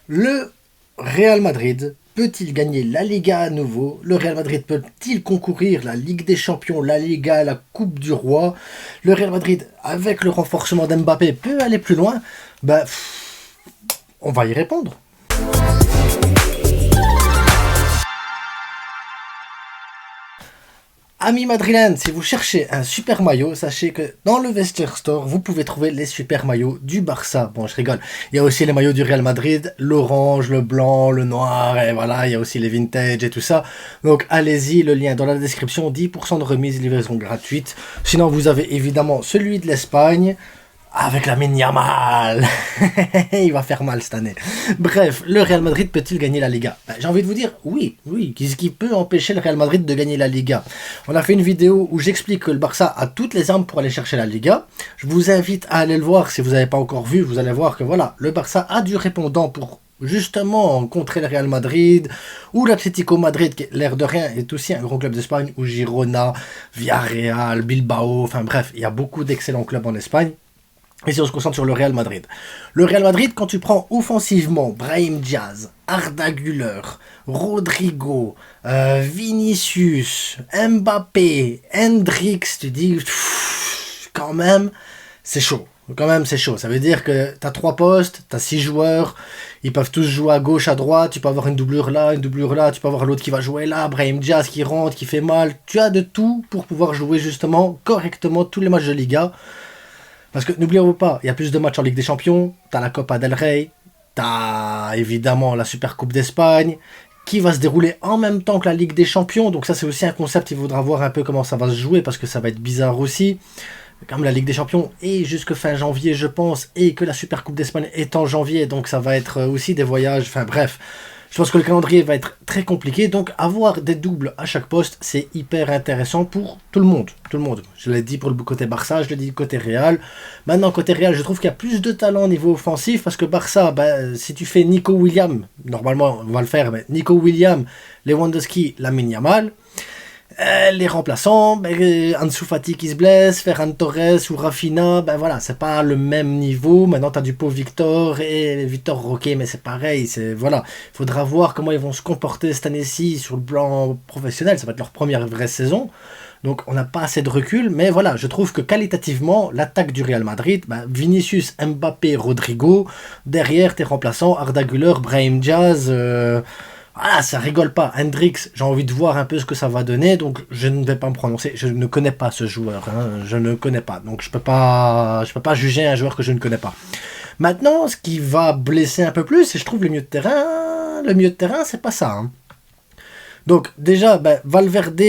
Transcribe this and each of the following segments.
Le Real Madrid peut-il gagner la Liga à nouveau? Le Real Madrid peut-il concourir la Ligue des Champions, la Liga, la Coupe du Roi? Le Real Madrid, avec le renforcement d'Mbappé, peut aller plus loin? On va y répondre. Amis madrilènes, si vous cherchez un super maillot, sachez que dans le Vestiaire Store, vous pouvez trouver les super maillots du Barça. Bon, je rigole. Il y a aussi les maillots du Real Madrid, l'orange, le blanc, le noir, et voilà, il y a aussi les vintage et tout ça. Donc allez-y, le lien dans la description, 10% de remise, livraison gratuite. Sinon, vous avez évidemment celui de l'Espagne, avec la Yamal. Il va faire mal cette année. Bref, le Real Madrid peut-il gagner la Liga? J'ai envie de vous dire, oui. Qu'est-ce qui peut empêcher le Real Madrid de gagner la Liga? On a fait une vidéo où j'explique que le Barça a toutes les armes pour aller chercher la Liga. Je vous invite à aller le voir si vous n'avez pas encore vu. Vous allez voir que voilà, le Barça a du répondant pour justement contrer le Real Madrid ou l'Atlético Madrid qui, l'air de rien, est aussi un gros club d'Espagne, ou Girona, Villarreal, Bilbao, enfin bref, il y a beaucoup d'excellents clubs en Espagne. Et si on se concentre sur le Real Madrid. Le Real Madrid, quand tu prends offensivement Brahim Diaz, Arda Güler, Rodrigo, Vinicius, Mbappé, Hendrix, tu dis, quand même, c'est chaud. Quand même, c'est chaud. Ça veut dire que tu as 3 postes, tu as 6 joueurs, ils peuvent tous jouer à gauche, à droite, tu peux avoir une doublure là, tu peux avoir l'autre qui va jouer là, Brahim Diaz qui rentre, qui fait mal. Tu as de tout pour pouvoir jouer justement correctement tous les matchs de Liga. Parce que n'oublions pas, il y a plus de matchs en Ligue des Champions, t'as la Copa del Rey, t'as évidemment la Super Coupe d'Espagne, qui va se dérouler en même temps que la Ligue des Champions, donc ça c'est aussi un concept, il faudra voir un peu comment ça va se jouer, parce que ça va être bizarre aussi. Comme la Ligue des Champions est jusque fin janvier je pense, et que la Super Coupe d'Espagne est en janvier, donc ça va être aussi des voyages, enfin bref. Je pense que le calendrier va être très compliqué, donc avoir des doubles à chaque poste, c'est hyper intéressant pour tout le monde. Tout le monde. Je l'ai dit pour le côté Barça, je l'ai dit côté Real. Maintenant, côté Real, je trouve qu'il y a plus de talent au niveau offensif, parce que Barça, si tu fais Nico Williams, normalement on va le faire, mais Nico Williams, Lewandowski, Lamine Yamal, les remplaçants, Ansu Fati qui se blesse, Ferran Torres ou Rafinha, voilà, c'est pas le même niveau. Maintenant, tu as du Pau Victor et Victor Roque, mais c'est pareil. Voilà, il faudra voir comment ils vont se comporter cette année-ci sur le plan professionnel. Ça va être leur première vraie saison. Donc, on n'a pas assez de recul. Mais voilà, je trouve que qualitativement, l'attaque du Real Madrid, Vinicius, Mbappé, Rodrigo, derrière tes remplaçants, Arda Güler, Brahim Diaz... Voilà, ça rigole pas. Hendrix, j'ai envie de voir un peu ce que ça va donner, donc je ne vais pas me prononcer. Je ne connais pas ce joueur, je ne connais pas. Donc je peux pas juger un joueur que je ne connais pas. Maintenant, ce qui va blesser un peu plus, c'est je trouve le milieu de terrain. Le milieu de terrain, c'est pas ça. Donc déjà, Valverde,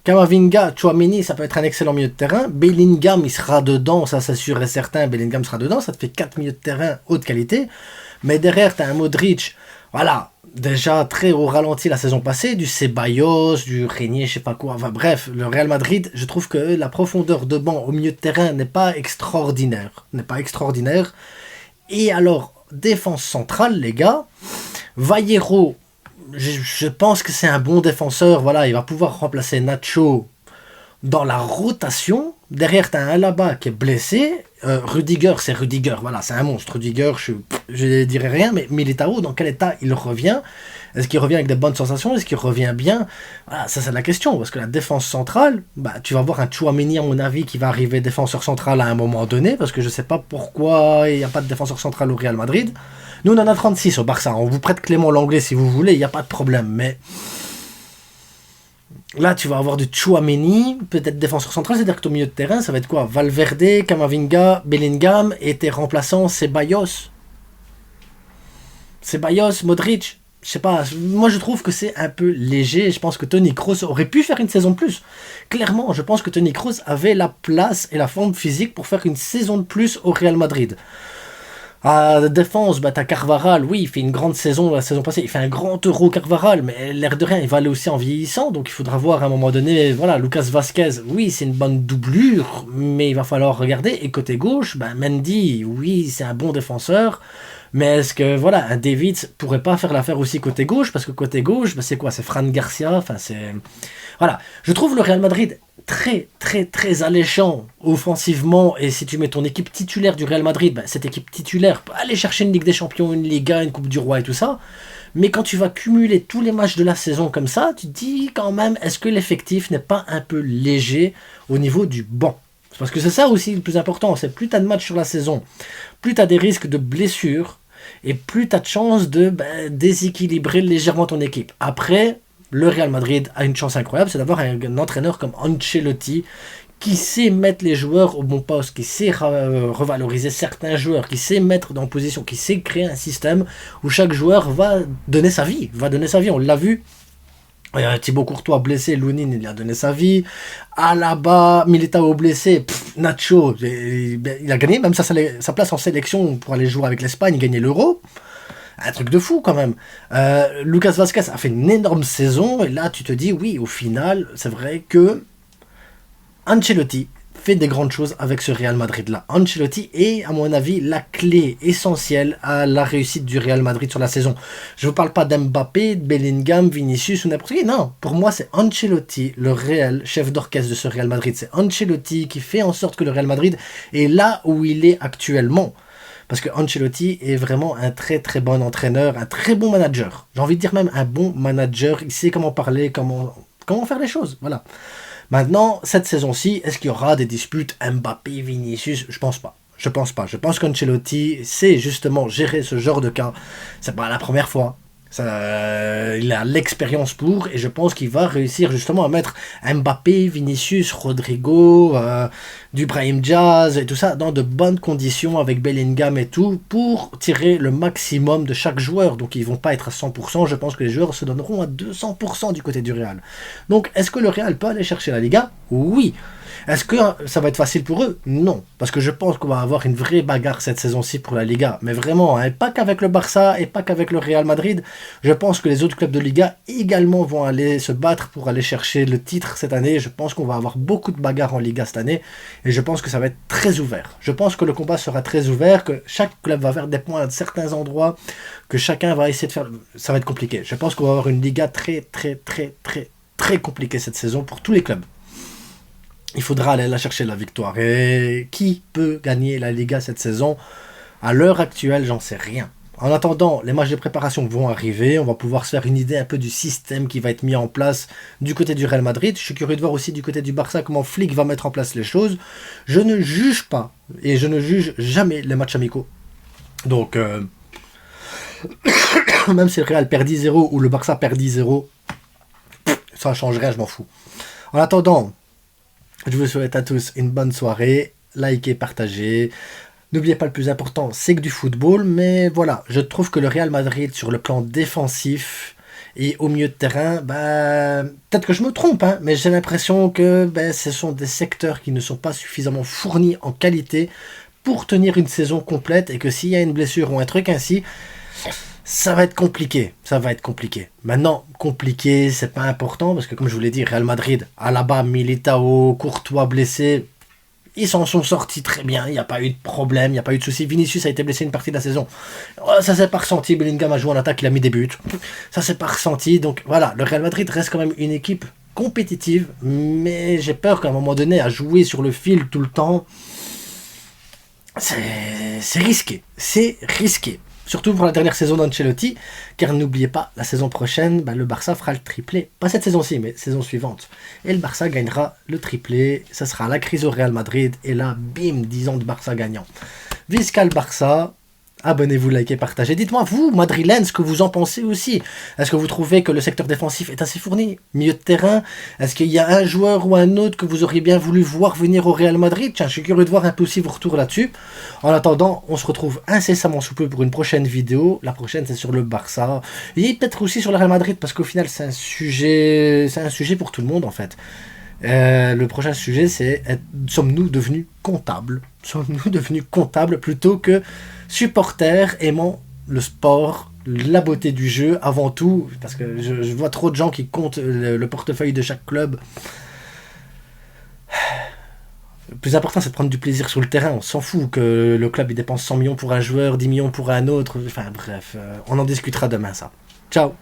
Camavinga, Tchouaméni, ça peut être un excellent milieu de terrain. Bellingham, il sera dedans, ça c'est sûr et certain. Bellingham sera dedans, ça te fait 4 milieux de terrain haute qualité. Mais derrière, tu as un Modric, voilà, déjà très au ralenti la saison passée, du Ceballos, du Régnier, je sais pas quoi. Enfin bref, le Real Madrid, je trouve que la profondeur de banc au milieu de terrain n'est pas extraordinaire. Et alors, défense centrale, les gars, Vallejo, je pense que c'est un bon défenseur. Voilà, il va pouvoir remplacer Nacho dans la rotation. Derrière, tu as un Alaba qui est blessé. Rudiger, c'est Rudiger. Voilà, c'est un monstre. Rudiger, je ne dirais rien, mais Militao, dans quel état il revient? Est-ce qu'il revient avec des bonnes sensations? Est-ce qu'il revient bien? Voilà, ça c'est la question. Parce que la défense centrale, tu vas voir un Tchouaméni, à mon avis, qui va arriver défenseur central à un moment donné. Parce que je ne sais pas pourquoi il n'y a pas de défenseur central au Real Madrid. Nous, on en a 36 au Barça. On vous prête Clément Langlais si vous voulez, il n'y a pas de problème. Mais là, tu vas avoir du Tchouaméni, peut-être défenseur central, c'est-à-dire que ton milieu de terrain, ça va être quoi? Valverde, Camavinga, Bellingham, et tes remplaçants, Ceballos, Modric. Je sais pas, moi je trouve que c'est un peu léger. Je pense que Toni Kroos aurait pu faire une saison de plus. Clairement, je pense que Toni Kroos avait la place et la forme physique pour faire une saison de plus au Real Madrid. À la défense, t'as Carvajal, oui, il fait une grande saison la saison passée, il fait un grand Euro Carvajal, mais l'air de rien, il va aller aussi en vieillissant, donc il faudra voir à un moment donné, voilà, Lucas Vasquez, oui, c'est une bonne doublure, mais il va falloir regarder, et côté gauche, Mendy, oui, c'est un bon défenseur, Mais est-ce que, voilà, un David pourrait pas faire l'affaire aussi côté gauche? Parce que côté gauche, c'est quoi? C'est Fran Garcia, enfin c'est... Voilà, je trouve le Real Madrid très, très, très alléchant offensivement. Et si tu mets ton équipe titulaire du Real Madrid, cette équipe titulaire peut aller chercher une Ligue des Champions, une Liga, une Coupe du Roi et tout ça. Mais quand tu vas cumuler tous les matchs de la saison comme ça, tu te dis quand même, est-ce que l'effectif n'est pas un peu léger au niveau du banc? Parce que c'est ça aussi le plus important, c'est plus tu as de matchs sur la saison, plus tu as des risques de blessures, et plus tu as de chances de déséquilibrer légèrement ton équipe. Après, le Real Madrid a une chance incroyable, c'est d'avoir un entraîneur comme Ancelotti, qui sait mettre les joueurs au bon poste, qui sait revaloriser certains joueurs, qui sait mettre en position, qui sait créer un système où chaque joueur va donner sa vie. On l'a vu. Thibaut Courtois blessé, Lounine il a donné sa vie. Alaba, Militao blessé, Nacho, il a gagné même sa place en sélection pour aller jouer avec l'Espagne, gagner l'Euro. Un truc de fou quand même. Lucas Vazquez a fait une énorme saison et là tu te dis oui, au final, c'est vrai que Ancelotti fait des grandes choses avec ce Real Madrid-là. Ancelotti est, à mon avis, la clé essentielle à la réussite du Real Madrid sur la saison. Je ne vous parle pas d'Mbappé, de Bellingham, Vinicius ou n'importe qui. Non, pour moi, c'est Ancelotti, le réel chef d'orchestre de ce Real Madrid. C'est Ancelotti qui fait en sorte que le Real Madrid est là où il est actuellement. Parce que Ancelotti est vraiment un très très bon entraîneur, un très bon manager. J'ai envie de dire même un bon manager. Il sait comment parler, comment faire les choses. Voilà. Maintenant, cette saison-ci, est-ce qu'il y aura des disputes Mbappé, Vinicius? Je pense pas. Je pense qu'Ancelotti sait justement gérer ce genre de cas. C'est pas la première fois. Il a l'expérience pour, et je pense qu'il va réussir justement à mettre Mbappé, Vinicius, Rodrigo, du Brahim Diaz et tout ça dans de bonnes conditions avec Bellingham et tout pour tirer le maximum de chaque joueur. Donc ils vont pas être à 100%, je pense que les joueurs se donneront à 200% du côté du Real. Donc est-ce que le Real peut aller chercher la Liga? Oui. Est-ce que ça va être facile pour eux? Non. Parce que je pense qu'on va avoir une vraie bagarre cette saison-ci pour la Liga. Mais vraiment, hein, pas qu'avec le Barça et pas qu'avec le Real Madrid. Je pense que les autres clubs de Liga également vont aller se battre pour aller chercher le titre cette année. Je pense qu'on va avoir beaucoup de bagarres en Liga cette année. Et je pense que ça va être très ouvert. Je pense que le combat sera très ouvert, que chaque club va faire des points à certains endroits, que chacun va essayer de faire... Ça va être compliqué. Je pense qu'on va avoir une Liga très, très, très, très, très compliquée cette saison pour tous les clubs. Il faudra aller la chercher la victoire. Et qui peut gagner la Liga cette saison? À l'heure actuelle, j'en sais rien. En attendant, les matchs de préparation vont arriver. On va pouvoir se faire une idée un peu du système qui va être mis en place du côté du Real Madrid. Je suis curieux de voir aussi du côté du Barça comment Flick va mettre en place les choses. Je ne juge pas et je ne juge jamais les matchs amicaux. Donc, même si le Real perd 10-0 ou le Barça perd 10-0, ça ne change rien, je m'en fous. En attendant, je vous souhaite à tous une bonne soirée, likez, partagez. N'oubliez pas, le plus important, c'est que du football, mais voilà, je trouve que le Real Madrid, sur le plan défensif et au milieu de terrain, peut-être que je me trompe, hein, mais j'ai l'impression que ce sont des secteurs qui ne sont pas suffisamment fournis en qualité pour tenir une saison complète, et que s'il y a une blessure ou un truc ainsi, ça va être compliqué. Maintenant, compliqué, c'est pas important, parce que comme je vous l'ai dit, Real Madrid, Alaba, Militao, Courtois blessés, ils s'en sont sortis très bien, il n'y a pas eu de problème, il n'y a pas eu de soucis. Vinicius a été blessé une partie de la saison. Ça s'est pas ressenti, Bellingham a joué en attaque, il a mis des buts. Ça s'est pas ressenti, donc voilà, le Real Madrid reste quand même une équipe compétitive, mais j'ai peur qu'à un moment donné, à jouer sur le fil tout le temps, c'est risqué. Surtout pour la dernière saison d'Ancelotti, car n'oubliez pas, la saison prochaine, le Barça fera le triplé. Pas cette saison-ci, mais saison suivante. Et le Barça gagnera le triplé, ça sera la crise au Real Madrid, et là, bim, 10 ans de Barça gagnant. Visca le Barça, abonnez-vous, likez, partagez. Dites-moi, vous, madrilènes, ce que vous en pensez aussi. Est-ce que vous trouvez que le secteur défensif est assez fourni? Milieu de terrain? Est-ce qu'il y a un joueur ou un autre que vous auriez bien voulu voir venir au Real Madrid? Tiens, je suis curieux de voir un peu aussi vos retours là-dessus. En attendant, on se retrouve incessamment sous peu pour une prochaine vidéo. La prochaine, c'est sur le Barça. Et peut-être aussi sur le Real Madrid, parce qu'au final, c'est un sujet pour tout le monde, en fait. Le prochain sujet, c'est sommes-nous devenus comptables? Sommes-nous devenus comptables plutôt que supporters aimant le sport, la beauté du jeu avant tout? Parce que je vois trop de gens qui comptent le portefeuille de chaque club. Le plus important, c'est de prendre du plaisir sur le terrain. On s'en fout que le club il dépense 100 millions pour un joueur, 10 millions pour un autre. Enfin bref, on en discutera demain, ça. Ciao.